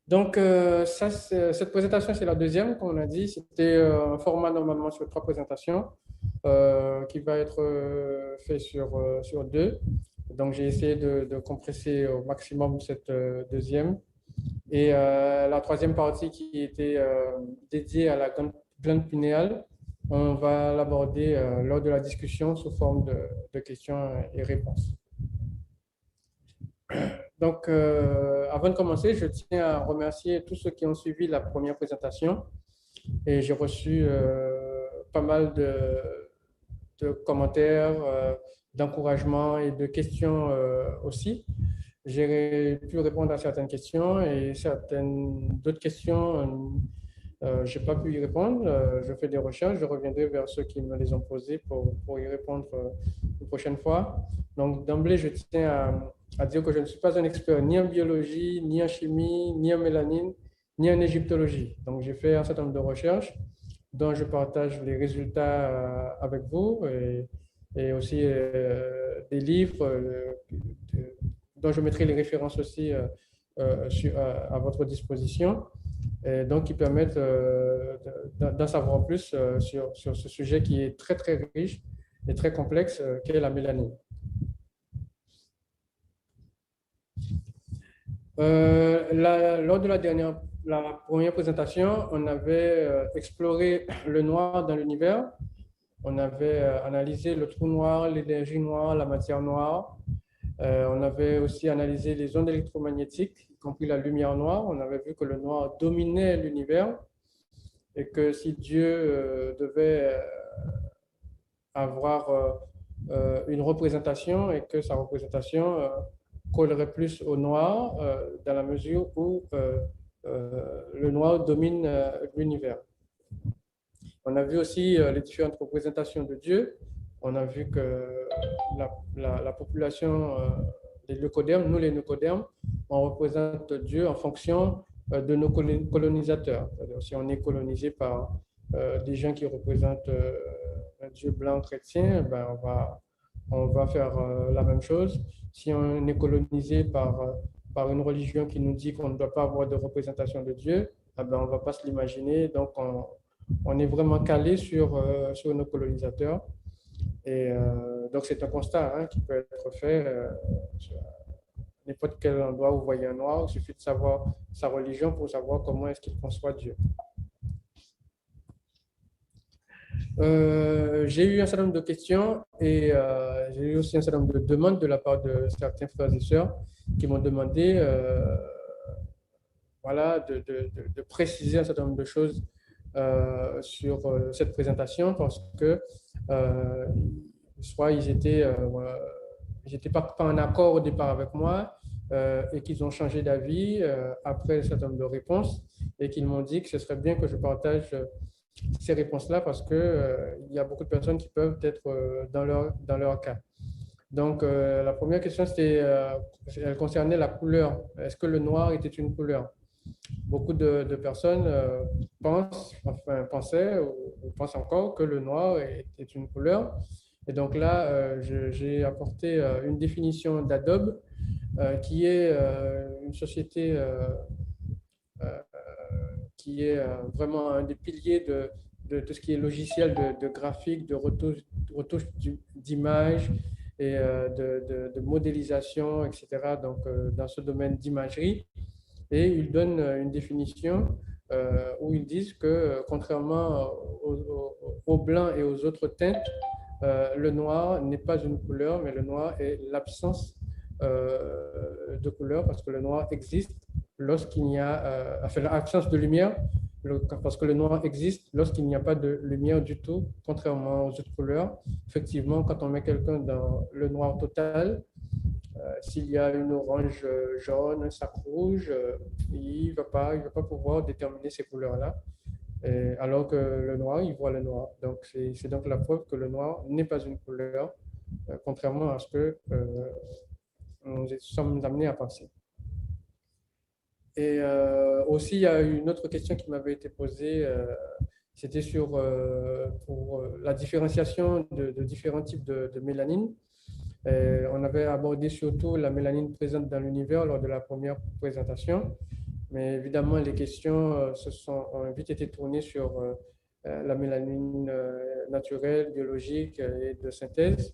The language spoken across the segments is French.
Donc, cette présentation, c'est la deuxième, comme on a dit. C'était un format normalement sur trois présentations qui va être fait sur deux. Donc, j'ai essayé de compresser au maximum cette deuxième. Et la troisième partie qui était dédiée à la glande pinéale, on va l'aborder lors de la discussion sous forme de questions et réponses. Donc, avant de commencer, je tiens à remercier tous ceux qui ont suivi la première présentation et j'ai reçu pas mal de commentaires, d'encouragements et de questions aussi. J'ai pu répondre à certaines questions et certaines d'autres questions, je n'ai pas pu y répondre. Je fais des recherches, je reviendrai vers ceux qui me les ont posées pour y répondre une prochaine fois. Donc, d'emblée, je tiens à dire que je ne suis pas un expert ni en biologie, ni en chimie, ni en mélanine, ni en égyptologie. Donc, j'ai fait un certain nombre de recherches dont je partage les résultats avec vous et aussi des livres dont je mettrai les références aussi à votre disposition et donc qui permettent d'en savoir plus sur ce sujet qui est très très riche et très complexe qu'est la mélanine. Lors de la première présentation, on avait exploré le noir dans l'univers. On avait analysé le trou noir, l'énergie noire, la matière noire. On avait aussi analysé les ondes électromagnétiques, y compris la lumière noire. On avait vu que le noir dominait l'univers et que si Dieu devait avoir une représentation et que sa représentation collerait plus au noir dans la mesure où le noir domine l'univers. On a vu aussi les différentes représentations de Dieu. On a vu que la population des leucodermes, nous les leucodermes, on représente Dieu en fonction de nos colonisateurs. Si on est colonisé par des gens qui représentent un Dieu blanc chrétien, ben on va faire la même chose. Si on est colonisé par une religion qui nous dit qu'on ne doit pas avoir de représentation de Dieu, ben on ne va pas se l'imaginer. Donc, on est vraiment calé sur nos colonisateurs. Et donc, c'est un constat qui peut être fait sur n'importe quel endroit où vous voyez un noir. Il suffit de savoir sa religion pour savoir comment est-ce qu'il conçoit Dieu. J'ai eu un certain nombre de questions et j'ai eu aussi un certain nombre de demandes de la part de certains frères et sœurs qui m'ont demandé voilà, de préciser un certain nombre de choses sur cette présentation parce que soit ils étaient pas en accord au départ avec moi et qu'ils ont changé d'avis après un certain nombre de réponses et qu'ils m'ont dit que ce serait bien que je partage ces réponses-là parce que il y a beaucoup de personnes qui peuvent être dans leur cas. Donc, la première question, elle concernait la couleur. Est-ce que le noir était une couleur? Beaucoup de personnes pensaient ou pensent encore que le noir est une couleur. Et donc là, j'ai apporté une définition d'Adobe, qui est une société euh, qui est vraiment un des piliers de tout ce qui est logiciel de graphique, de retouche d'images et de modélisation, etc. Donc, dans ce domaine d'imagerie. Et ils donnent une définition où ils disent que, contrairement au blanc et aux autres teintes, le noir n'est pas une couleur, mais le noir est l'absence de couleur parce que le noir existe lorsqu'il n'y a, enfin, l'absence de lumière, parce que le noir existe lorsqu'il n'y a pas de lumière du tout, contrairement aux autres couleurs. Effectivement, quand on met quelqu'un dans le noir total, s'il y a une orange jaune, un sac rouge, il va pas pouvoir déterminer ces couleurs-là. Alors que le noir, il voit le noir. Donc, c'est donc la preuve que le noir n'est pas une couleur, contrairement à ce que nous sommes amenés à penser. Et aussi, il y a une autre question qui m'avait été posée, c'était pour la différenciation de différents types de mélanine. On avait abordé surtout la mélanine présente dans l'univers lors de la première présentation. Mais évidemment, les questions ont vite été tournées sur la mélanine naturelle, biologique et de synthèse.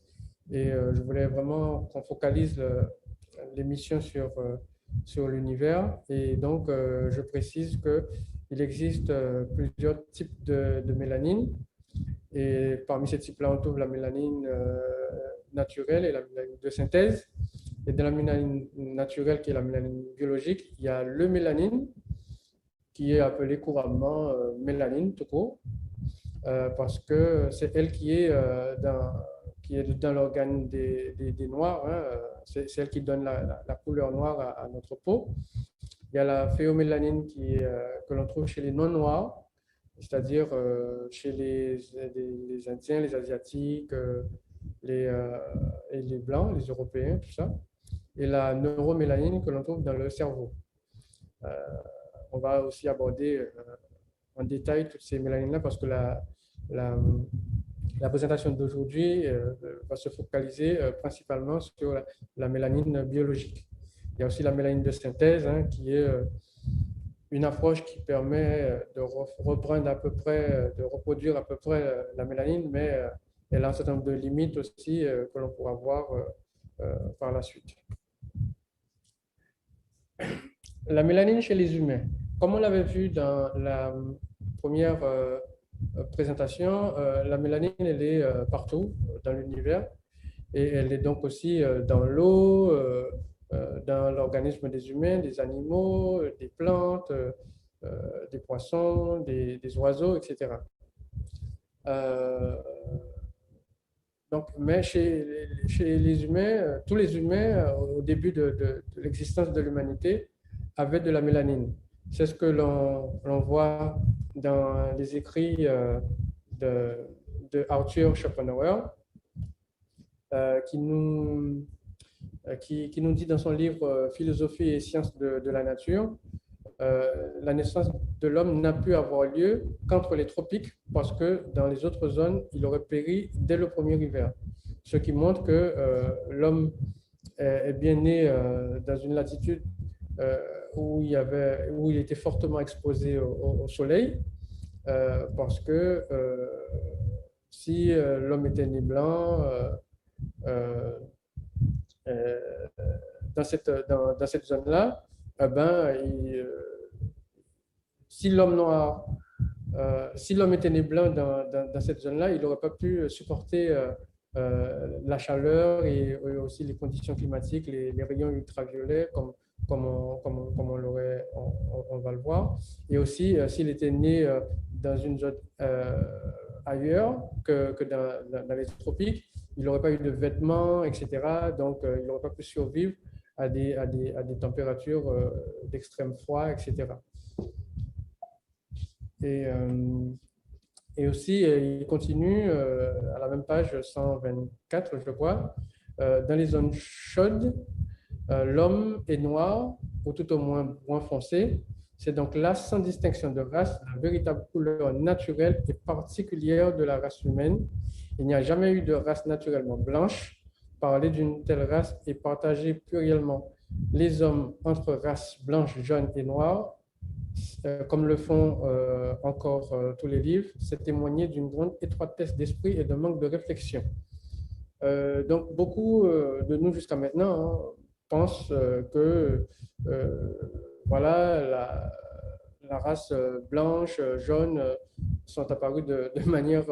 Et je voulais vraiment qu'on focalise l'émission sur l'univers. Et donc, je précise qu'il existe plusieurs types de mélanine. Et parmi ces types-là, on trouve la mélanine naturelle et la mélanine de synthèse. Et dans la mélanine naturelle, qui est la mélanine biologique, il y a le mélanine, qui est appelée couramment mélanine, tout court, parce que c'est elle qui est dans l'organe des Noirs. Hein, c'est elle qui donne la couleur noire à notre peau. Il y a la phéomélanine que l'on trouve chez les non-noirs, c'est-à-dire chez les Indiens, les Asiatiques, et les Blancs, les Européens, tout ça. Et la neuromélanine que l'on trouve dans le cerveau. Euh, on va aussi aborder en détail toutes ces mélanines-là parce que la, la présentation d'aujourd'hui va se focaliser principalement sur la mélanine biologique. Il y a aussi la mélanine de synthèse, hein, qui est une approche qui permet de reprendre à peu près, de reproduire à peu près la mélanine, mais elle a un certain nombre de limites aussi que l'on pourra voir par la suite. La mélanine chez les humains, comme on l'avait vu dans la première présentation, la mélanine, elle est partout dans l'univers et elle est donc aussi dans l'eau, dans l'organisme des humains, des animaux, des plantes, des poissons, des oiseaux, etc. Donc, mais chez les humains, tous les humains, au début de l'existence de l'humanité, avaient de la mélanine. C'est ce que l'on voit dans les écrits de Arthur Schopenhauer, qui nous dit dans son livre Philosophie et sciences de la nature, la naissance de l'homme n'a pu avoir lieu qu'entre les tropiques parce que dans les autres zones, il aurait péri dès le premier hiver. Ce qui montre que l'homme est bien né dans une latitude où il était fortement exposé au soleil, parce que si l'homme était né blanc, euh, dans cette zone-là, eh ben, si l'homme noir, si l'homme était né blanc dans cette zone-là, il n'aurait pas pu supporter la chaleur et aussi les conditions climatiques, les rayons ultraviolets, comme on va le voir. Et aussi, s'il était né dans une zone ailleurs que dans les tropiques, il n'aurait pas eu de vêtements, etc. Donc, il n'aurait pas pu survivre à des températures d'extrême froid, etc. Et, et aussi, il continue à la même page 124, je crois, dans les zones chaudes, l'homme est noir, ou tout au moins brun foncé. C'est donc là, sans distinction de race, la véritable couleur naturelle et particulière de la race humaine. Il n'y a jamais eu de race naturellement blanche. Parler d'une telle race et partager pluriellement les hommes entre races blanches, jaunes et noires, comme le font encore tous les livres, c'est témoigner d'une grande étroitesse d'esprit et d'un manque de réflexion. Donc, beaucoup de nous jusqu'à maintenant, hein, pensent que voilà, la race blanche, jaune sont apparues de manière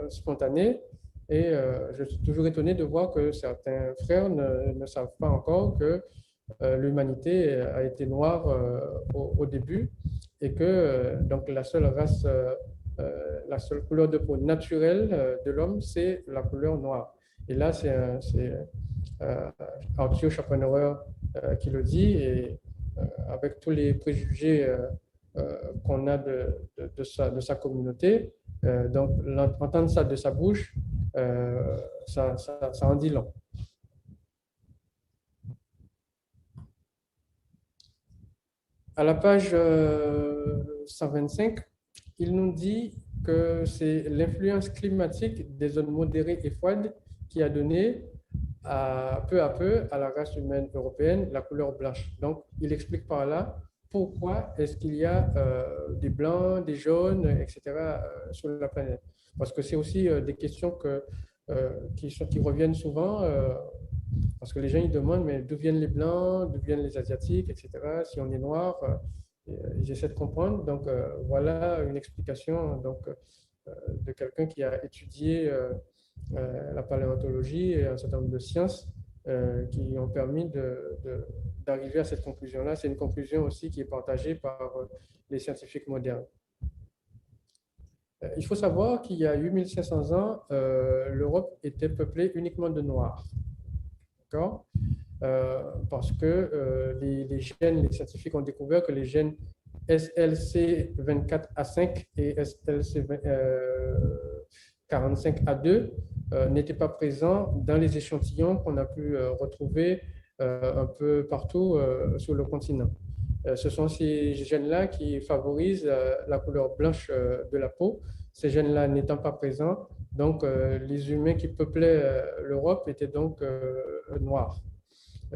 spontanée. Et je suis toujours étonné de voir que certains frères ne savent pas encore que l'humanité a été noire au début et que donc la seule couleur de peau naturelle de l'homme, c'est la couleur noire. Et là, c'est Arthur Schopenhauer qui le dit, et avec tous les préjugés qu'on a de sa communauté, donc entendre ça de sa bouche, ça en dit long. À la page 125, il nous dit que c'est l'influence climatique des zones modérées et froides qui a donné peu à peu à la race humaine européenne la couleur blanche. Donc, il explique par là pourquoi est-ce qu'il y a des blancs, des jaunes, etc. Sur la planète. Parce que c'est aussi des questions qui reviennent souvent, parce que les gens ils demandent, mais d'où viennent les blancs, d'où viennent les asiatiques, etc. Si on est noir, ils essaient de comprendre. Donc voilà une explication de quelqu'un qui a étudié la paléontologie et un certain nombre de sciences qui ont permis d'arriver à cette conclusion-là. C'est une conclusion aussi qui est partagée par les scientifiques modernes. Il faut savoir qu'il y a 8500 ans, l'Europe était peuplée uniquement de Noirs. D'accord? Parce que les gènes, les scientifiques ont découvert que les gènes SLC24A5 et SLC45A2 n'étaient pas présents dans les échantillons qu'on a pu retrouver un peu partout sur le continent. Ce sont ces gènes-là qui favorisent la couleur blanche de la peau. Ces gènes-là n'étant pas présents, donc les humains qui peuplaient l'Europe étaient donc noirs.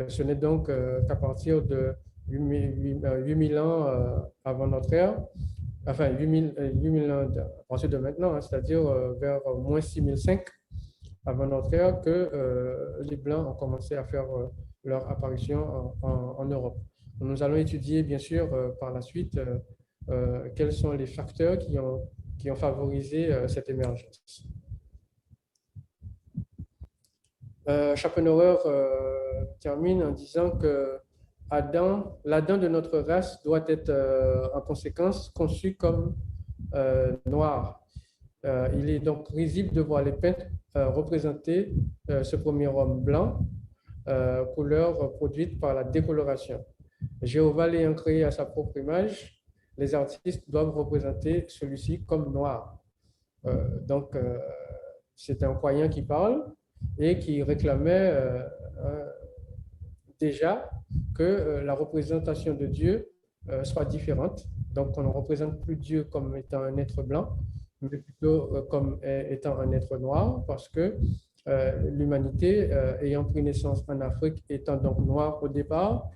Ce n'est donc qu'à partir de 8000 ans avant notre ère, enfin 8000 ans à partir de maintenant, hein, c'est-à-dire vers moins 6005 avant notre ère, que les Blancs ont commencé à faire leur apparition en Europe. Nous allons étudier, bien sûr, par la suite, quels sont les facteurs qui ont favorisé cette émergence. Schopenhauer termine en disant que l'Adam de notre race doit être en conséquence conçu comme noir. Il est donc risible de voir les peintres représenter ce premier homme blanc, couleur produite par la décoloration. Jéhovah l'ayant créé à sa propre image, les artistes doivent représenter celui-ci comme noir. Donc, c'est un croyant qui parle et qui réclamait déjà que la représentation de Dieu soit différente. Donc, on ne représente plus Dieu comme étant un être blanc, mais plutôt comme étant un être noir, parce que l'humanité, ayant pris naissance en Afrique, étant donc noire au départ,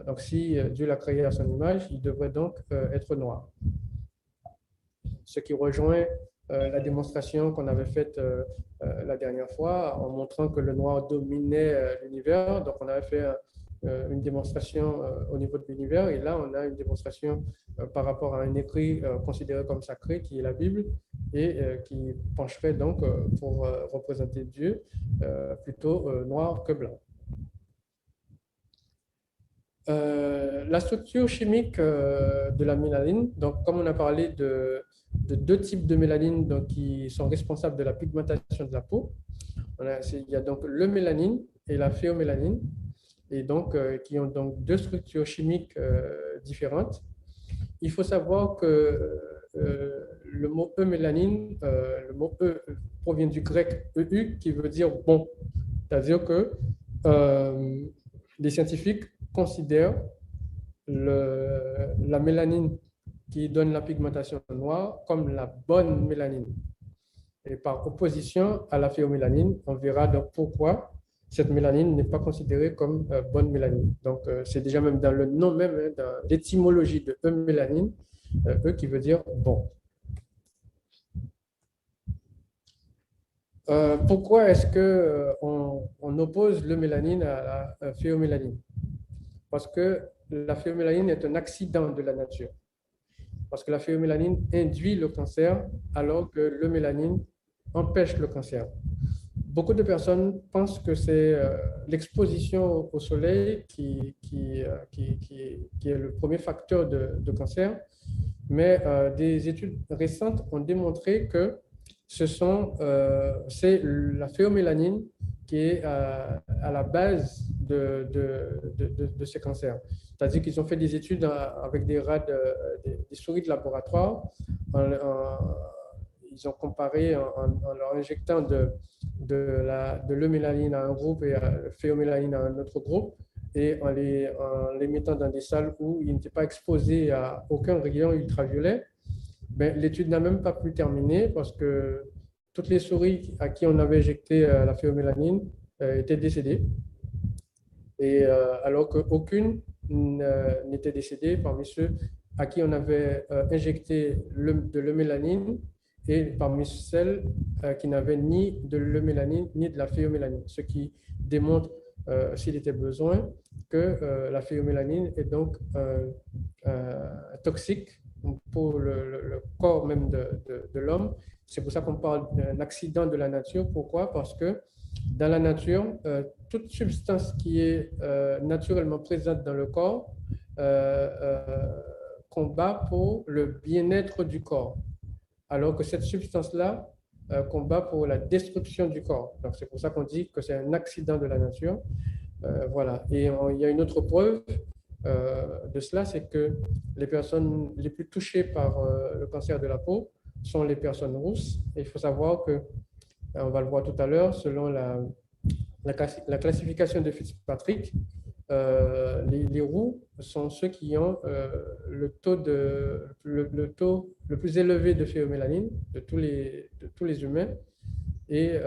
donc si Dieu l'a créé à son image, il devrait donc être noir. Ce qui rejoint la démonstration qu'on avait faite la dernière fois en montrant que le noir dominait l'univers. Donc, on avait fait une démonstration au niveau de l'univers et là, on a une démonstration par rapport à un écrit considéré comme sacré qui est la Bible et qui pencherait donc pour représenter Dieu plutôt noir que blanc. La structure chimique de la mélanine, donc comme on a parlé de deux types de mélanine donc, qui sont responsables de la pigmentation de la peau. Il y a donc le mélanine et la phéomélanine, et donc qui ont donc deux structures chimiques différentes. Il faut savoir que le mot eumélanine, le mot E provient du grec EU qui veut dire bon, c'est-à-dire que les scientifiques considèrent la mélanine qui donne la pigmentation noire comme la bonne mélanine. Et par opposition à la phéomélanine, on verra donc pourquoi cette mélanine n'est pas considérée comme bonne mélanine. Donc, c'est déjà même dans le nom même, hein, dans l'étymologie de eumélanine, E qui veut dire bon. Pourquoi est-ce qu'on oppose le mélanine à la phéomélanine? Parce que la phéomélanine est un accident de la nature. Parce que la phéomélanine induit le cancer alors que le mélanine empêche le cancer. Beaucoup de personnes pensent que c'est l'exposition au soleil qui est le premier facteur de cancer, mais des études récentes ont démontré que c'est la phéomélanine qui est à la base de ces cancers. C'est-à-dire qu'ils ont fait des études avec des rats, des souris de laboratoire. Ils ont comparé en leur injectant de l'eumélanine à un groupe et la phéomélanine à un autre groupe, et en les mettant dans des salles où ils n'étaient pas exposés à aucun rayon ultraviolet. Ben, l'étude n'a même pas pu terminer parce que toutes les souris à qui on avait injecté la phéomélanine étaient décédées, et alors qu'aucune n'étaient décédés parmi ceux à qui on avait injecté de l'eumélanine et parmi celles qui n'avaient ni de l'eumélanine ni de la phéomélanine, ce qui démontre, s'il était besoin, que la phéomélanine est donc toxique pour le corps même de l'homme. C'est pour ça qu'on parle d'un accident de la nature. Pourquoi? Parce que dans la nature, toute substance qui est naturellement présente dans le corps combat pour le bien-être du corps, alors que cette substance-là combat pour la destruction du corps. Donc c'est pour ça qu'on dit que c'est un accident de la nature. Voilà. Et il y a une autre preuve de cela, c'est que les personnes les plus touchées par le cancer de la peau sont les personnes rousses. Et il faut savoir que, on va le voir tout à l'heure, selon la classification de Fitzpatrick, les roux sont ceux qui ont le taux le plus élevé de phéomélanine de tous les humains et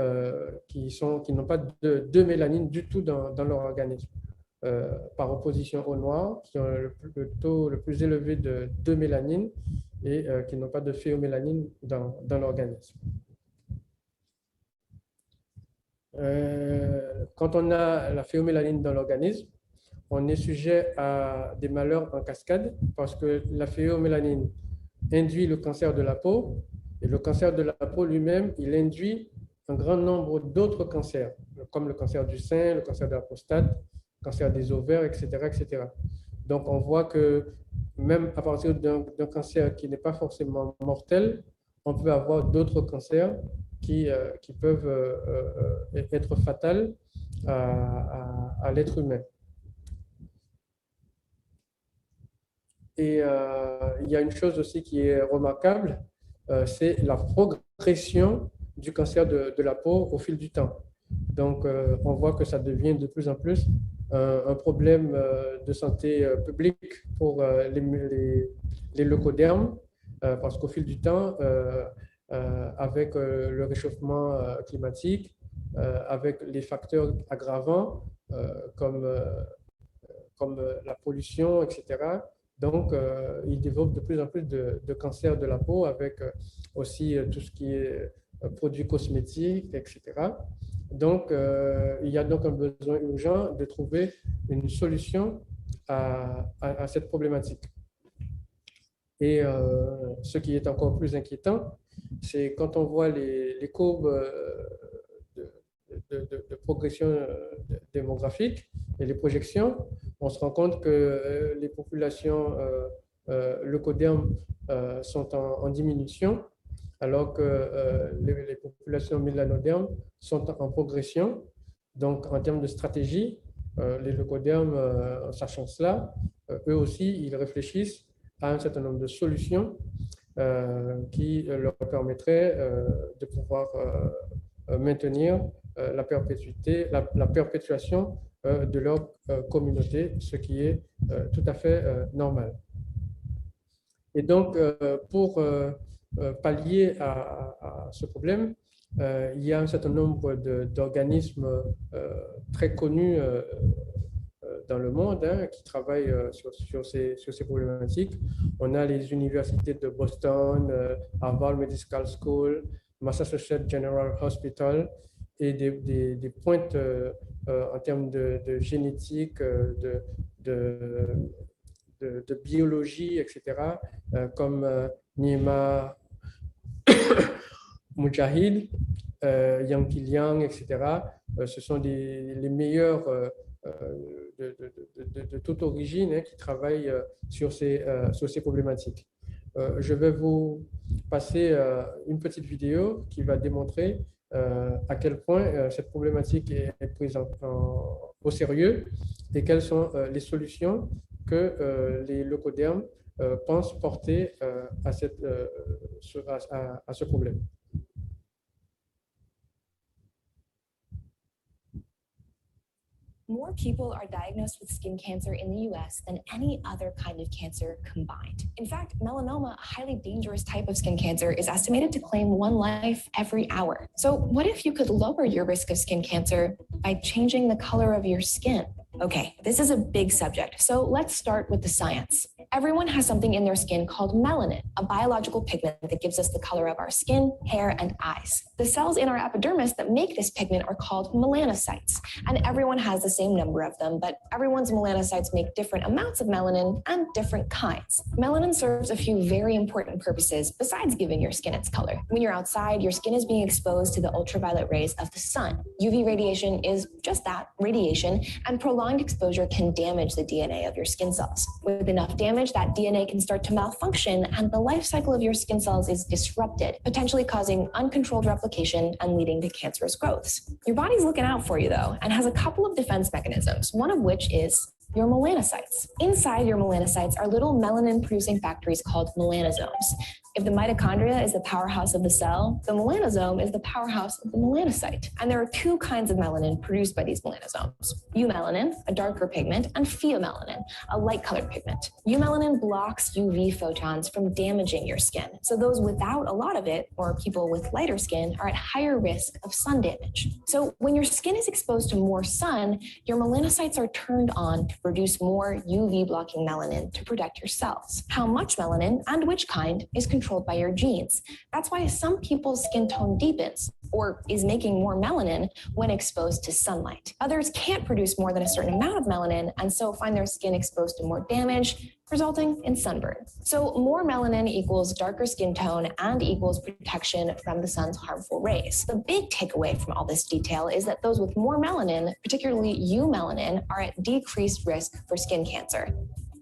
qui n'ont pas de mélanine du tout dans leur organisme. Par opposition aux noirs qui ont le taux le plus élevé de mélanine et qui n'ont pas de phéomélanine dans l'organisme. Quand on a la phéomélanine dans l'organisme, on est sujet à des malheurs en cascade parce que la phéomélanine induit le cancer de la peau et le cancer de la peau lui-même, il induit un grand nombre d'autres cancers, comme le cancer du sein, le cancer de la prostate, le cancer des ovaires, etc., etc. Donc, on voit que même à partir d'un cancer qui n'est pas forcément mortel, on peut avoir d'autres cancers qui peuvent être fatals à l'être humain. Et il y a une chose aussi qui est remarquable, c'est la progression du cancer de la peau au fil du temps. Donc, on voit que ça devient de plus en plus un problème de santé publique pour les leucodermes, parce qu'au fil du temps, avec le réchauffement climatique, avec les facteurs aggravants comme la pollution, etc., donc, il développe de plus en plus de cancers de la peau avec aussi tout ce qui est produits cosmétiques, etc. Donc, il y a donc un besoin urgent de trouver une solution à cette problématique. Et ce qui est encore plus inquiétant, c'est quand on voit les courbes de progression démographique et les projections, on se rend compte que les populations leucodermes sont en diminution, alors que les populations mélanodermes sont en progression. Donc, en termes de stratégie, les leucodermes, sachant cela, eux aussi, ils réfléchissent à un certain nombre de solutions qui leur permettraient de pouvoir maintenir la perpétuation de leur communauté, ce qui est tout à fait normal. Et donc, pour pallier à ce problème, il y a un certain nombre d'organismes très connus dans le monde qui travaillent sur ces problématiques. On a les universités de Boston, Harvard Medical School, Massachusetts General Hospital et des pointes en termes de génétique, de biologie, etc., comme Nima Mujahid, Yang Liang, etc. Ce sont les meilleurs de toute origine qui travaillent sur ces problématiques. Je vais vous passer une petite vidéo qui va démontrer à quel point cette problématique est prise au sérieux et quelles sont les solutions que les leucodermes pensent porter à ce problème. More people are diagnosed with skin cancer in the US than any other kind of cancer combined. In fact, melanoma, a highly dangerous type of skin cancer, is estimated to claim one life every hour. So what if you could lower your risk of skin cancer by changing the color of your skin? Okay, this is a big subject, so let's start with the science. Everyone has something in their skin called melanin, a biological pigment that gives us the color of our skin, hair, and eyes. The cells in our epidermis that make this pigment are called melanocytes, and everyone has the same number of them, but everyone's melanocytes make different amounts of melanin and different kinds. Melanin serves a few very important purposes besides giving your skin its color. When you're outside, your skin is being exposed to the ultraviolet rays of the sun. UV radiation is just that, radiation, and prolonged exposure can damage the DNA of your skin cells. With enough damage, that DNA can start to malfunction and the life cycle of your skin cells is disrupted, potentially causing uncontrolled replication and leading to cancerous growths. Your body's looking out for you though, and has a couple of defense mechanisms, one of which is your melanocytes. Inside your melanocytes are little melanin-producing factories called melanosomes. If the mitochondria is the powerhouse of the cell, the melanosome is the powerhouse of the melanocyte. And there are two kinds of melanin produced by these melanosomes: eumelanin, a darker pigment, and pheomelanin, a light-colored pigment. Eumelanin blocks UV photons from damaging your skin, so those without a lot of it, or people with lighter skin, are at higher risk of sun damage. So when your skin is exposed to more sun, your melanocytes are turned on to produce more UV-blocking melanin to protect your cells. How much melanin and which kind is controlled by your genes. That's why some people's skin tone deepens or is making more melanin when exposed to sunlight. Others can't produce more than a certain amount of melanin and so find their skin exposed to more damage, resulting in sunburn. So more melanin equals darker skin tone and equals protection from the sun's harmful rays. The big takeaway from all this detail is that those with more melanin, particularly eumelanin, are at decreased risk for skin cancer.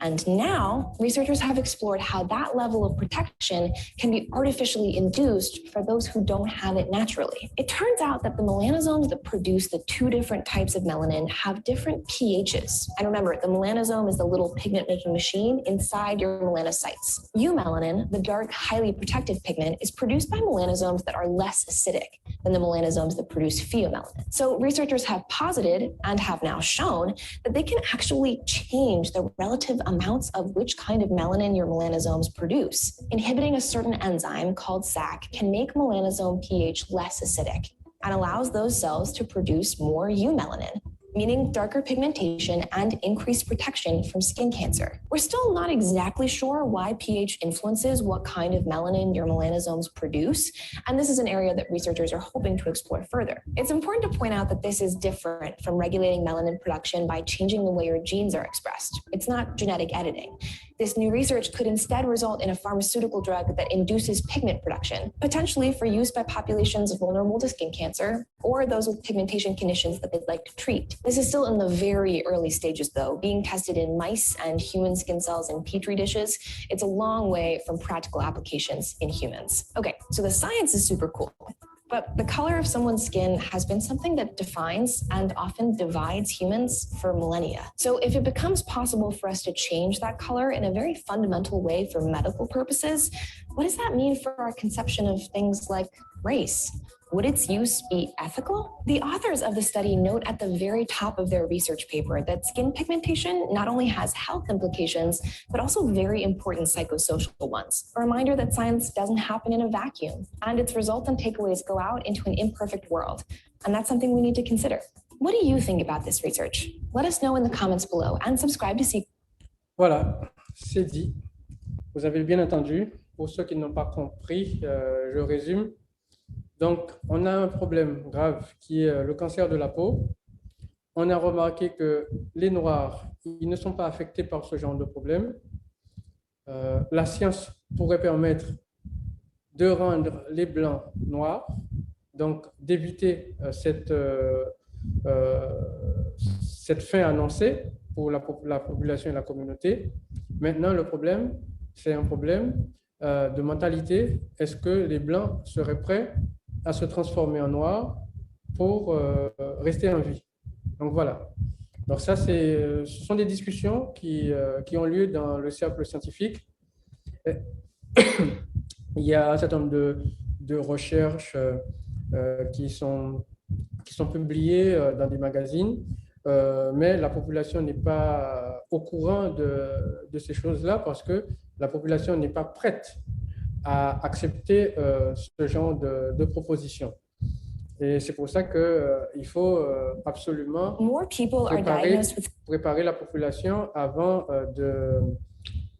And now, researchers have explored how that level of protection can be artificially induced for those who don't have it naturally. It turns out that the melanosomes that produce the two different types of melanin have different pHs. And remember, the melanosome is the little pigment-making machine inside your melanocytes. Eumelanin, the dark, highly protective pigment, is produced by melanosomes that are less acidic than the melanosomes that produce pheomelanin. So researchers have posited, and have now shown, that they can actually change the relative amounts of which kind of melanin your melanosomes produce. Inhibiting a certain enzyme called SAC can make melanosome pH less acidic and allows those cells to produce more eumelanin, meaning darker pigmentation and increased protection from skin cancer. We're still not exactly sure why pH influences what kind of melanin your melanosomes produce, and this is an area that researchers are hoping to explore further. It's important to point out that this is different from regulating melanin production by changing the way your genes are expressed. It's not genetic editing. This new research could instead result in a pharmaceutical drug that induces pigment production, potentially for use by populations vulnerable to skin cancer or those with pigmentation conditions that they'd like to treat. This is still in the very early stages, though, being tested in mice and human skin cells in petri dishes. It's a long way from practical applications in humans. Okay, so the science is super cool. But the color of someone's skin has been something that defines and often divides humans for millennia. So if it becomes possible for us to change that color in a very fundamental way for medical purposes, what does that mean for our conception of things like race? Would its use be ethical? The authors of the study note at the very top of their research paper that skin pigmentation not only has health implications, but also very important psychosocial ones. A reminder that science doesn't happen in a vacuum, and its results and takeaways go out into an imperfect world. And that's something we need to consider. What do you think about this research? Let us know in the comments below and subscribe to see. Voilà, c'est dit. Vous avez bien entendu. Pour ceux qui n'ont pas compris, je résume. Donc, on a un problème grave qui est le cancer de la peau. On a remarqué que les Noirs, ils ne sont pas affectés par ce genre de problème. La science pourrait permettre de rendre les Blancs noirs, donc d'éviter cette fin annoncée pour la population et la communauté. Maintenant, le problème, c'est un problème de mentalité. Est-ce que les Blancs seraient prêts à se transformer en noir pour rester en vie? Donc voilà. Donc ça, ce sont des discussions qui ont lieu dans le cercle scientifique. Il y a un certain nombre de recherches qui sont publiées dans des magazines, mais la population n'est pas au courant de ces choses-là parce que la population n'est pas prête à accepter ce genre de proposition. Et c'est pour ça qu'il faut absolument More people are diagnosed with préparer la population avant de,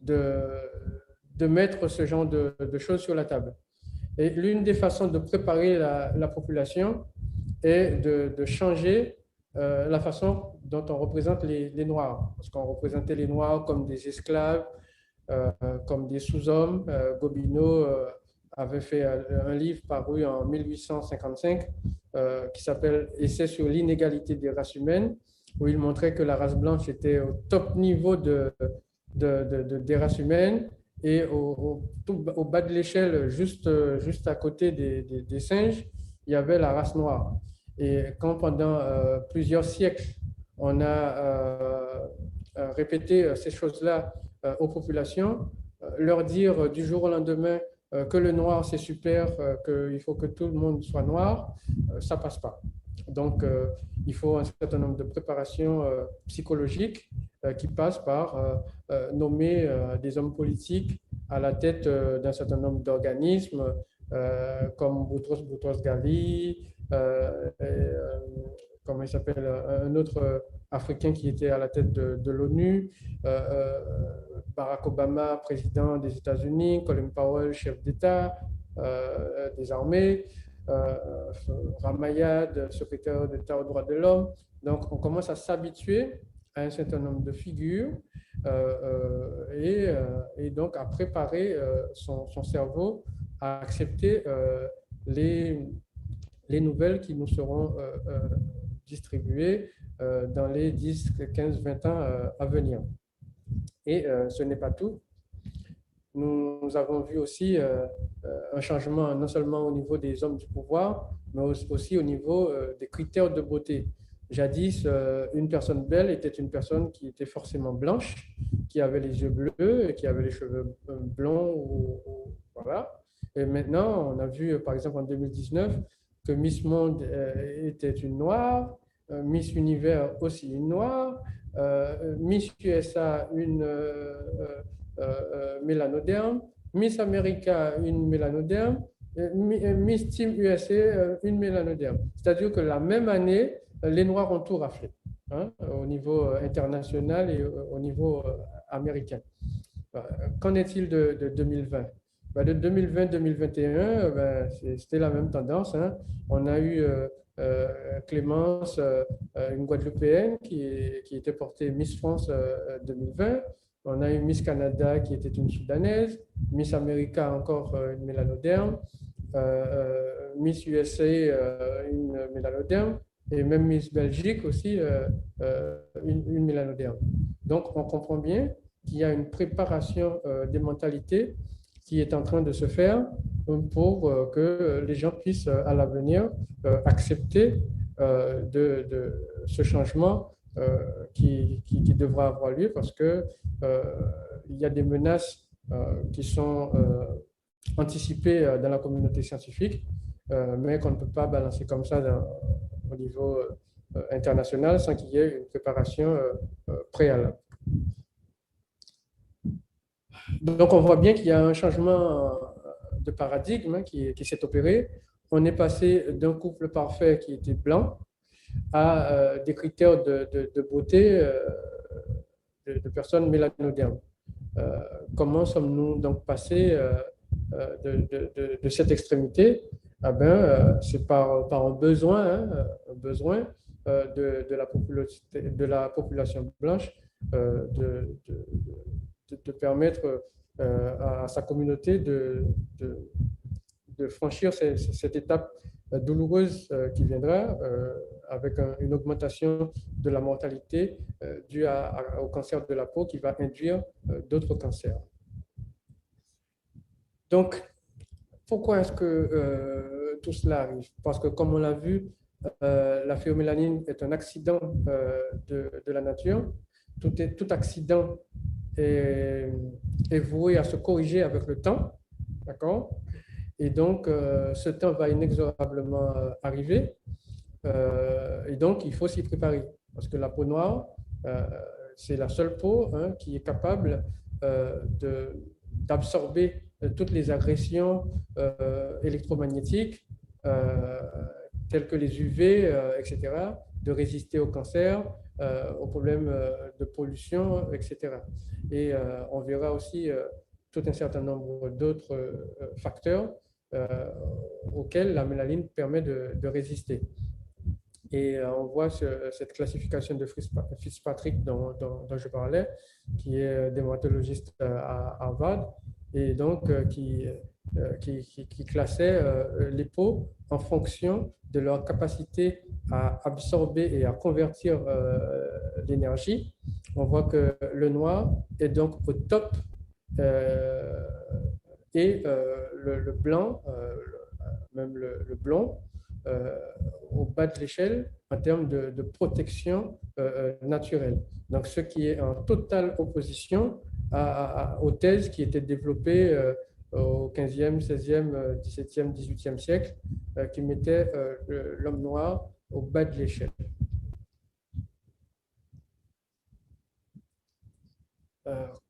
de mettre ce genre de choses sur la table. Et l'une des façons de préparer la population est de changer la façon dont on représente les Noirs. Parce qu'on représentait les Noirs comme des esclaves, comme des sous-hommes. Gobineau avait fait un livre paru en 1855 qui s'appelle Essai sur l'inégalité des races humaines, où il montrait que la race blanche était au top niveau des races humaines et au bas de l'échelle, juste à côté des singes, il y avait la race noire. Et quand pendant plusieurs siècles, on a répété ces choses-là aux populations, leur dire du jour au lendemain que le noir c'est super, qu'il faut que tout le monde soit noir, ça passe pas. Donc, il faut un certain nombre de préparations psychologiques qui passent par nommer des hommes politiques à la tête d'un certain nombre d'organismes comme Boutros Ghali, comment il s'appelle, un autre Africain qui était à la tête de l'ONU, Barack Obama, président des États-Unis, Colin Powell, chef d'État des armées, Ramayad, secrétaire d'État aux droits de l'homme. Donc, on commence à s'habituer à un certain nombre de figures et donc à préparer son cerveau à accepter les nouvelles qui nous seront distribuées dans les 10, 15, 20 ans à venir. Et ce n'est pas tout. Nous avons vu aussi un changement non seulement au niveau des hommes du pouvoir, mais aussi au niveau des critères de beauté. Jadis, une personne belle était une personne qui était forcément blanche, qui avait les yeux bleus, et qui avait les cheveux blonds, voilà. Et maintenant, on a vu, par exemple, en 2019, que Miss Monde était une noire, Miss Univers aussi une noire, Miss USA une mélanoderme, Miss America une mélanoderme, Miss Team USA une mélanoderme. C'est-à-dire que la même année, les Noirs ont tout raflé, hein, au niveau international et au niveau américain. Qu'en est-il de 2020? De 2020-2021, c'était la même tendance, hein. On a eu Clémence, une Guadeloupéenne qui était portée Miss France 2020. On a eu Miss Canada qui était une Soudanaise, Miss America encore une mélanoderme, Miss USA une mélanoderme et même Miss Belgique aussi une mélanoderme. Donc on comprend bien qu'il y a une préparation des mentalités qui est en train de se faire pour que les gens puissent à l'avenir accepter de ce changement qui devra avoir lieu parce que il y a des menaces qui sont anticipées dans la communauté scientifique, mais qu'on ne peut pas balancer comme ça au niveau international sans qu'il y ait une préparation préalable. Donc, on voit bien qu'il y a un changement de paradigme qui s'est opéré. On est passé d'un couple parfait qui était blanc à des critères de beauté de personnes mélanodermes. Comment sommes-nous donc passés de cette extrémité? C'est par un besoin, hein, de la population blanche de permettre à sa communauté de franchir cette étape douloureuse qui viendra avec une augmentation de la mortalité due au cancer de la peau qui va induire d'autres cancers. Donc, pourquoi est-ce que tout cela arrive? Parce que, comme on l'a vu, la phéomélanine est un accident de la nature. Tout accident est voué à se corriger avec le temps, d'accord? Et donc, ce temps va inexorablement arriver. Et donc, il faut s'y préparer. Parce que la peau noire, c'est la seule peau qui est capable d'absorber toutes les agressions électromagnétiques tels que les UV, etc., de résister au cancer, aux problèmes de pollution, etc. Et on verra aussi tout un certain nombre d'autres facteurs auxquels la mélanine permet de résister. Et on voit cette classification de Fitzpatrick dont je parlais, qui est dermatologiste à Harvard, et donc qui classait les peaux en fonction de leur capacité à absorber et à convertir l'énergie. On voit que le noir est donc au top et le blanc, même le blond, au bas de l'échelle en termes de protection naturelle. Donc, ce qui est en totale opposition aux thèses qui étaient développées au 15e, 16e, 17e, 18e siècle, qui mettaient l'homme noir au bas de l'échelle.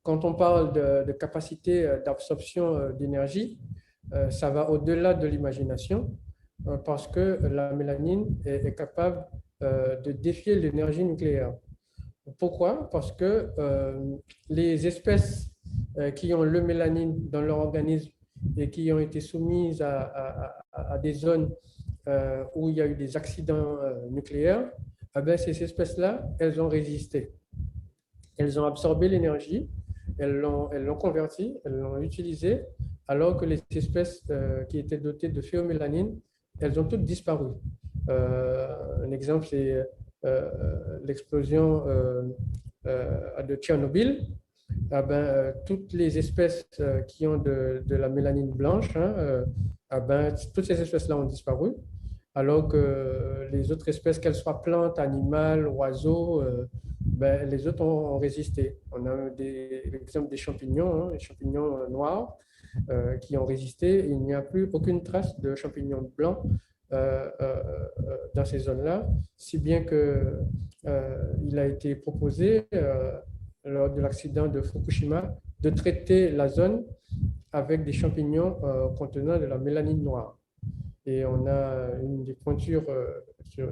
Quand on parle de capacité d'absorption d'énergie, ça va au-delà de l'imagination, parce que la mélanine est capable de défier l'énergie nucléaire. Pourquoi? Parce que les espèces qui ont le mélanine dans leur organisme et qui ont été soumises à des zones où il y a eu des accidents nucléaires, eh bien, ces espèces-là, elles ont résisté. Elles ont absorbé l'énergie, elles l'ont convertie, elles l'ont utilisée, alors que les espèces qui étaient dotées de phéomélanine, elles ont toutes disparu. Un exemple, c'est l'explosion de Tchernobyl. Ah ben, toutes les espèces qui ont de la mélanine blanche, ah ben, toutes ces espèces-là ont disparu, alors que les autres espèces, qu'elles soient plantes, animales, oiseaux, ben, les autres ont résisté. On a l'exemple des champignons, les champignons noirs qui ont résisté. Il n'y a plus aucune trace de champignons blancs dans ces zones-là, si bien qu'il a été proposé lors de l'accident de Fukushima de traiter la zone avec des champignons contenant de la mélanine noire. Et on a une des pointures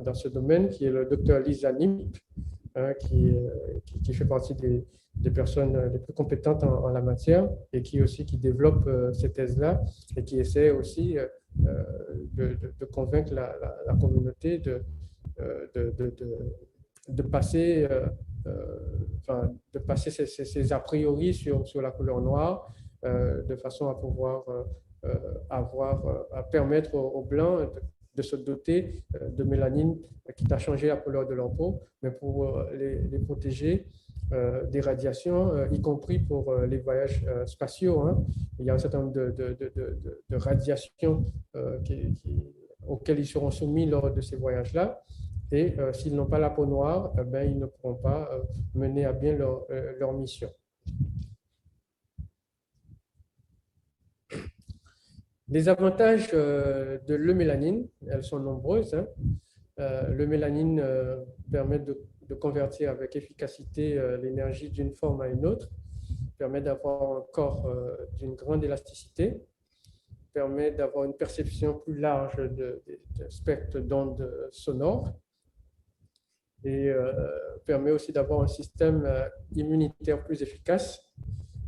dans ce domaine qui est le docteur Lisa Nip, qui fait partie des personnes les plus compétentes en la matière et qui développe ces thèses-là et qui essaie aussi de convaincre la communauté de passer ces a priori sur la couleur noire de façon à pouvoir à permettre aux Blancs de se doter de mélanine qui a changé la couleur de leur peau, mais pour les protéger des radiations, y compris pour les voyages spatiaux. Il y a un certain nombre de radiations auxquelles ils seront soumis lors de ces voyages-là. Et s'ils n'ont pas la peau noire, ben, ils ne pourront pas mener à bien leur mission. Les avantages de l'eumélanine, elles sont nombreuses. L'eumélanine permet de convertir avec efficacité l'énergie d'une forme à une autre, permet d'avoir un corps d'une grande élasticité, permet d'avoir une perception plus large de spectre d'ondes sonores et permet aussi d'avoir un système immunitaire plus efficace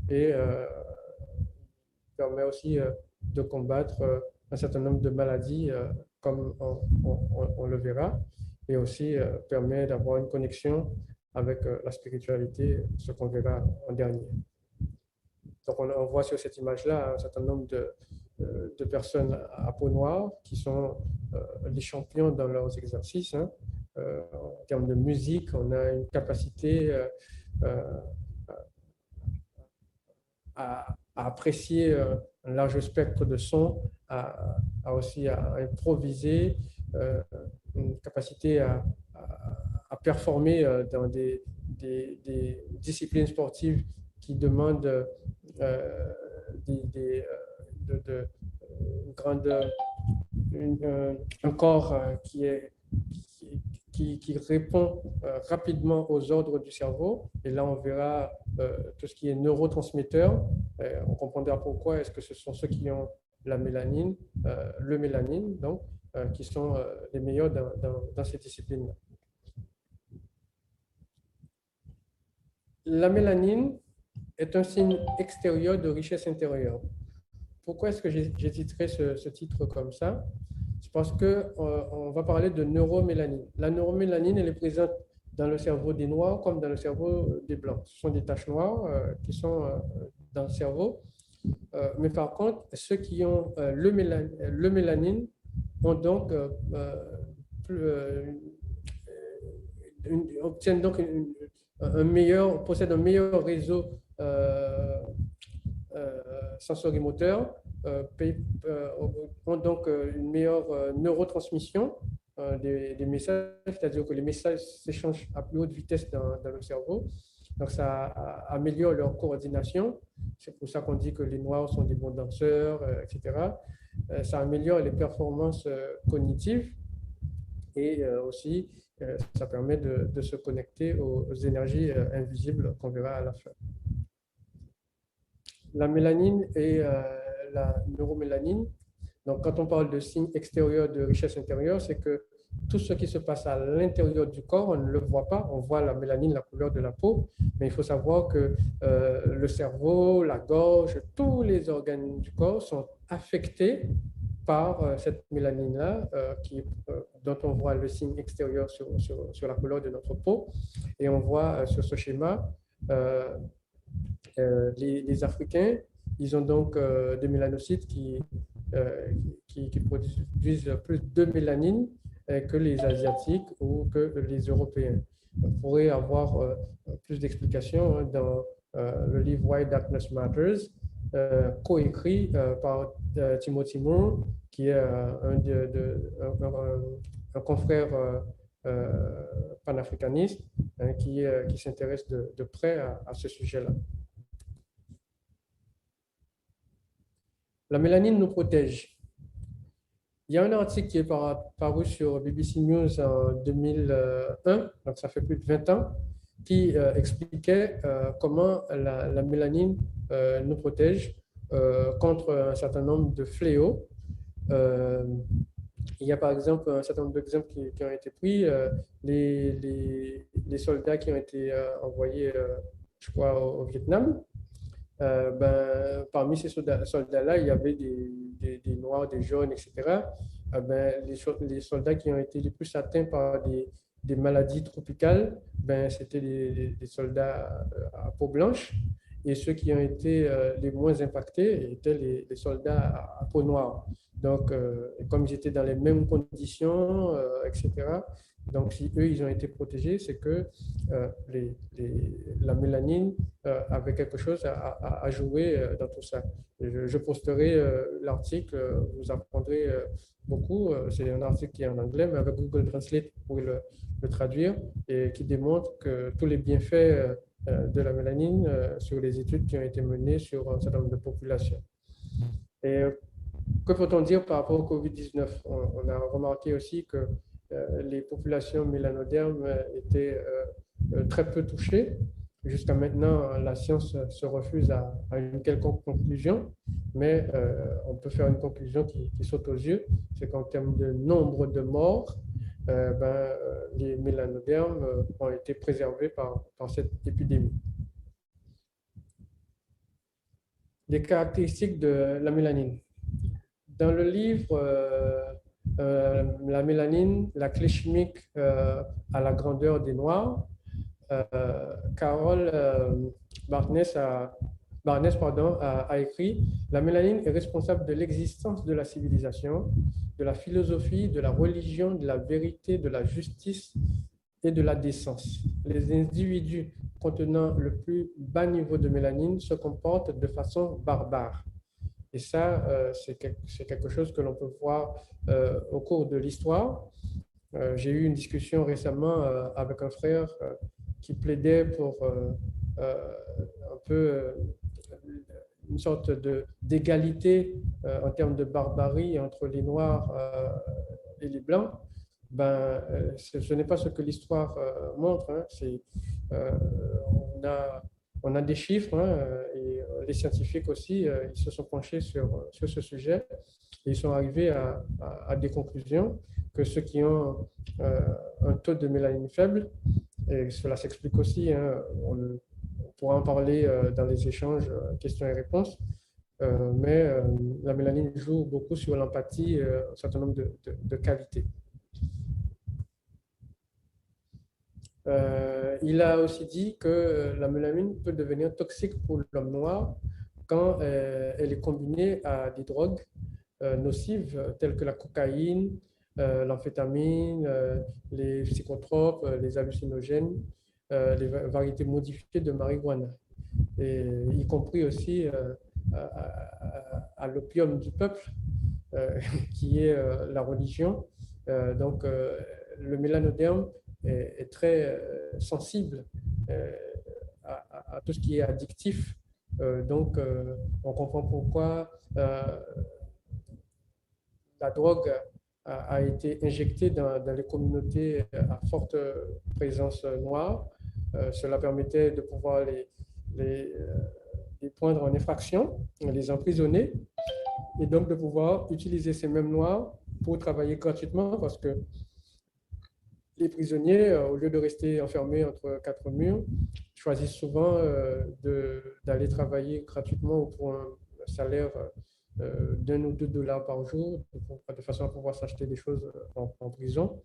et permet aussi de combattre un certain nombre de maladies, comme on le verra, et aussi permet d'avoir une connexion avec la spiritualité, ce qu'on verra en dernier. Donc, on voit sur cette image-là un certain nombre de personnes à peau noire qui sont des champions dans leurs exercices. En termes de musique, on a une capacité à apprécier un large spectre de sons, aussi à improviser, une capacité à performer dans des disciplines sportives qui demandent un corps qui répond rapidement aux ordres du cerveau. Et là, on verra tout ce qui est neurotransmetteurs. On comprendra pourquoi est-ce que ce sont ceux qui ont la mélanine, le mélanine, donc, qui sont les meilleurs dans ces disciplines-là. La mélanine est un signe extérieur de richesse intérieure. Pourquoi est-ce que j'ai titré ce titre comme ça? C'est parce qu'on va parler de neuromélanine. La neuromélanine, elle est présente dans le cerveau des Noirs comme dans le cerveau des Blancs. Ce sont des taches noires qui sont dans le cerveau. Mais par contre, ceux qui ont le mélanine ont donc obtiennent donc possèdent un meilleur réseau sensorimoteur, ont donc une meilleure neurotransmission des messages, c'est-à-dire que les messages s'échangent à plus haute vitesse dans le cerveau. Donc, ça améliore leur coordination. C'est pour ça qu'on dit que les Noirs sont des bons danseurs, etc. Ça améliore les performances cognitives et aussi, ça permet de se connecter aux énergies invisibles qu'on verra à la fin. La mélanine et la neuromélanine. Donc, quand on parle de signes extérieurs de richesse intérieure, c'est que tout ce qui se passe à l'intérieur du corps, on ne le voit pas. On voit la mélanine, la couleur de la peau, mais il faut savoir que le cerveau, la gorge, tous les organes du corps sont affectés par cette mélanine-là, dont on voit le signe extérieur sur la couleur de notre peau. Et on voit sur ce schéma les Africains, ils ont donc des mélanocytes qui produisent plus de mélanine que les Asiatiques ou que les Européens. On pourrait avoir plus d'explications dans le livre Why Darkness Matters, coécrit par Timothy Moore, qui est un confrère panafricaniste qui s'intéresse de près à ce sujet-là. La mélanine nous protège. Il y a un article qui est paru sur BBC News en 2001, donc ça fait plus de 20 ans, qui expliquait comment la mélanine nous protège contre un certain nombre de fléaux. Il y a par exemple un certain nombre d'exemples qui ont été pris. Les soldats qui ont été envoyés, je crois, au Vietnam. Parmi ces soldats-là, il y avait des noirs, des jaunes, etc. Les soldats qui ont été les plus atteints par des maladies tropicales, c'était des soldats à peau blanche. Et ceux qui ont été les moins impactés étaient les soldats à peau noire. Donc, comme ils étaient dans les mêmes conditions, etc., donc si eux, ils ont été protégés, c'est que la mélanine avait quelque chose à jouer dans tout ça. Je posterai l'article, vous apprendrez beaucoup. C'est un article qui est en anglais, mais avec Google Translate, vous pouvez le traduire, et qui démontre que tous les bienfaits de la mélanine sur les études qui ont été menées sur un certain nombre de populations. Et que peut-on dire par rapport au COVID-19? On a remarqué aussi que les populations mélanodermes étaient très peu touchées. Jusqu'à maintenant, la science se refuse à une quelconque conclusion, mais on peut faire une conclusion qui saute aux yeux, c'est qu'en termes de nombre de morts, les mélanodermes ont été préservés par cette épidémie. Les caractéristiques de la mélanine. Dans le livre La mélanine, la clé chimique à la grandeur des Noirs, Carol Barnes a écrit « La mélanine est responsable de l'existence de la civilisation, de la philosophie, de la religion, de la vérité, de la justice et de la décence. Les individus contenant le plus bas niveau de mélanine se comportent de façon barbare. » Et ça, c'est quelque chose que l'on peut voir au cours de l'histoire. J'ai eu une discussion récemment avec un frère qui plaidait pour un peu une sorte d'égalité en termes de barbarie entre les Noirs et les Blancs. Ce n'est pas ce que l'histoire montre. On a on a des chiffres, hein, et les scientifiques aussi, ils se sont penchés sur ce sujet et ils sont arrivés à des conclusions que ceux qui ont un taux de mélanine faible, et cela s'explique aussi, hein, on pourra en parler dans les échanges questions et réponses, mais la mélanine joue beaucoup sur l'empathie, un certain nombre de qualités. Il a aussi dit que la mélamine peut devenir toxique pour l'homme noir quand elle est combinée à des drogues nocives telles que la cocaïne, l'amphétamine, les psychotropes, les hallucinogènes, les variétés modifiées de marijuana, et y compris aussi à l'opium du peuple, qui est la religion. Donc, le mélanoderme est très sensible à tout ce qui est addictif. Donc, on comprend pourquoi la drogue a été injectée dans les communautés à forte présence noire. Cela permettait de pouvoir les poindre en infraction, les emprisonner, et donc de pouvoir utiliser ces mêmes noirs pour travailler gratuitement, parce que les prisonniers, au lieu de rester enfermés entre quatre murs, choisissent souvent d'aller travailler gratuitement pour un salaire d'1 ou 2 dollars par jour, de façon à pouvoir s'acheter des choses en prison.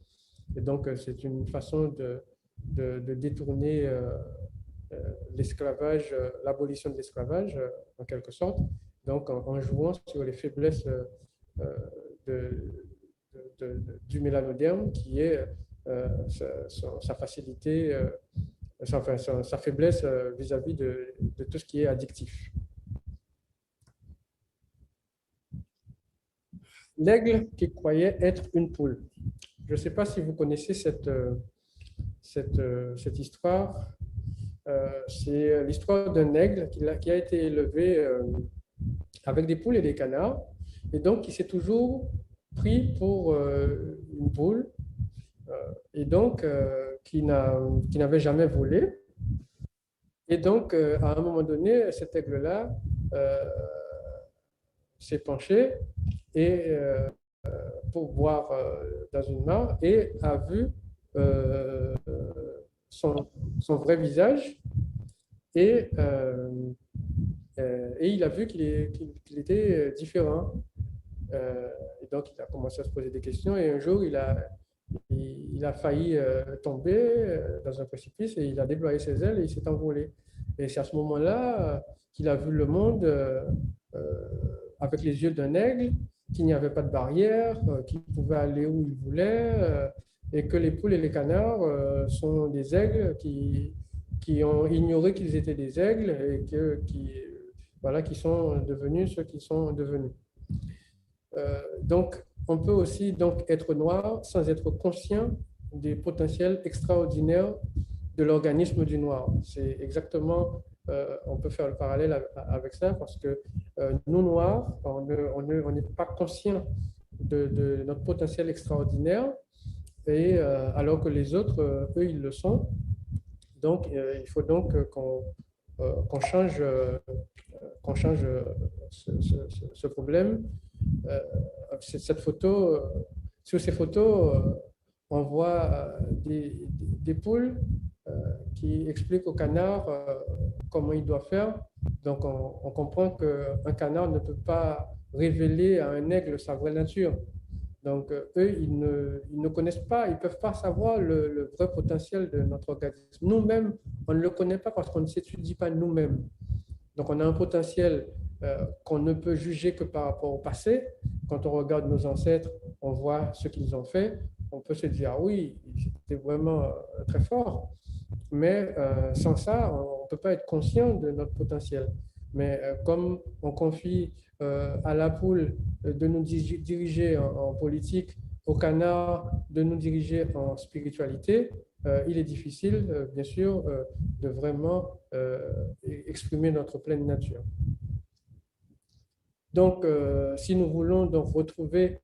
Et donc, c'est une façon de détourner l'esclavage, l'abolition de l'esclavage, en quelque sorte, donc en jouant sur les faiblesses du mélanoderme, qui est sa facilité, sa faiblesse vis-à-vis de tout ce qui est addictif. L'aigle qui croyait être une poule. Je ne sais pas si vous connaissez cette histoire. C'est l'histoire d'un aigle qui a été élevé avec des poules et des canards, et donc qui s'est toujours pris pour une poule, et donc qui n'avait jamais volé. Et donc, à un moment donné, cet aigle-là s'est penché et pour boire dans une mare, et a vu son vrai visage, et il a vu qu'il était différent. Et donc, il a commencé à se poser des questions, et un jour, il a failli tomber dans un précipice, et il a déployé ses ailes et il s'est envolé. Et c'est à ce moment-là qu'il a vu le monde avec les yeux d'un aigle, qu'il n'y avait pas de barrière, qu'il pouvait aller où il voulait, et que les poules et les canards sont des aigles qui ont ignoré qu'ils étaient des aigles, et qui sont devenus ce qu'ils sont devenus. Donc, on peut aussi donc être noir sans être conscient des potentiels extraordinaires de l'organisme du noir. C'est exactement, on peut faire le parallèle avec ça, parce que nous, noirs, on n'est pas conscient de notre potentiel extraordinaire, et alors que les autres, eux, ils le sont. Donc, il faut donc qu'on change ce problème. Cette photo, sur ces photos, on voit des poules qui expliquent au canard comment il doit faire. Donc, on comprend qu'un canard ne peut pas révéler à un aigle sa vraie nature. Donc, eux, ils ne connaissent pas, ils ne peuvent pas savoir le vrai potentiel de notre organisme. Nous-mêmes, on ne le connaît pas parce qu'on ne s'étudie pas nous-mêmes. Donc, on a un potentiel qu'on ne peut juger que par rapport au passé. Quand on regarde nos ancêtres, on voit ce qu'ils ont fait. On peut se dire, ah oui, c'était vraiment très fort. Mais sans ça, on ne peut pas être conscient de notre potentiel. Mais comme on confie à la poule de nous diriger en politique, au canard de nous diriger en spiritualité, il est difficile, bien sûr, de vraiment exprimer notre pleine nature. Donc, si nous voulons donc retrouver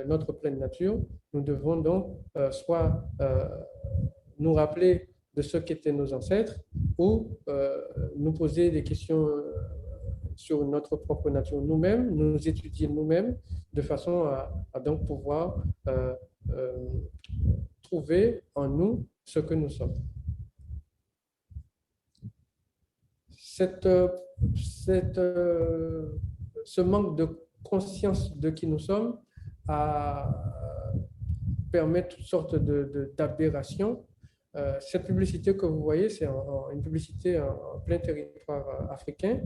notre pleine nature, nous devons donc soit nous rappeler de ce qu'étaient nos ancêtres ou nous poser des questions sur notre propre nature nous-mêmes, nous étudier nous-mêmes de façon à donc pouvoir trouver en nous ce que nous sommes. Ce manque de conscience de qui nous sommes permet toutes sortes d'aberrations. Cette publicité que vous voyez, c'est une publicité en plein territoire africain,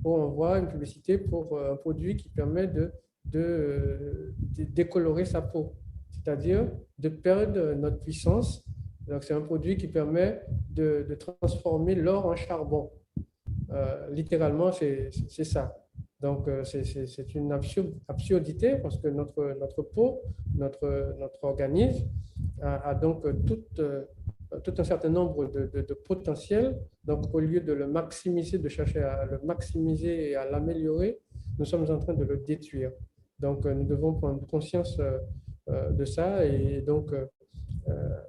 où on voit une publicité pour un produit qui permet de décolorer sa peau, c'est-à-dire de perdre notre puissance. Donc, c'est un produit qui permet de transformer l'or en charbon. Littéralement, c'est ça. Donc, c'est une absurdité parce que notre peau, notre organisme a donc tout un certain nombre de potentiels. Donc, au lieu de le maximiser, de chercher à le maximiser et à l'améliorer, nous sommes en train de le détruire. Donc, nous devons prendre conscience de ça et donc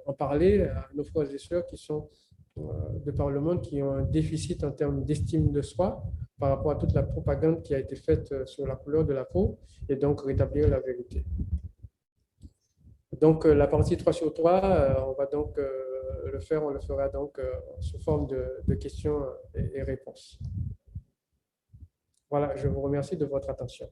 en parler à nos frères et sœurs qui sont de par le monde, qui ont un déficit en termes d'estime de soi par rapport à toute la propagande qui a été faite sur la couleur de la peau et donc rétablir la vérité. Donc, la partie 3 sur 3, on va donc on le fera donc sous forme de questions et réponses. Voilà, je vous remercie de votre attention.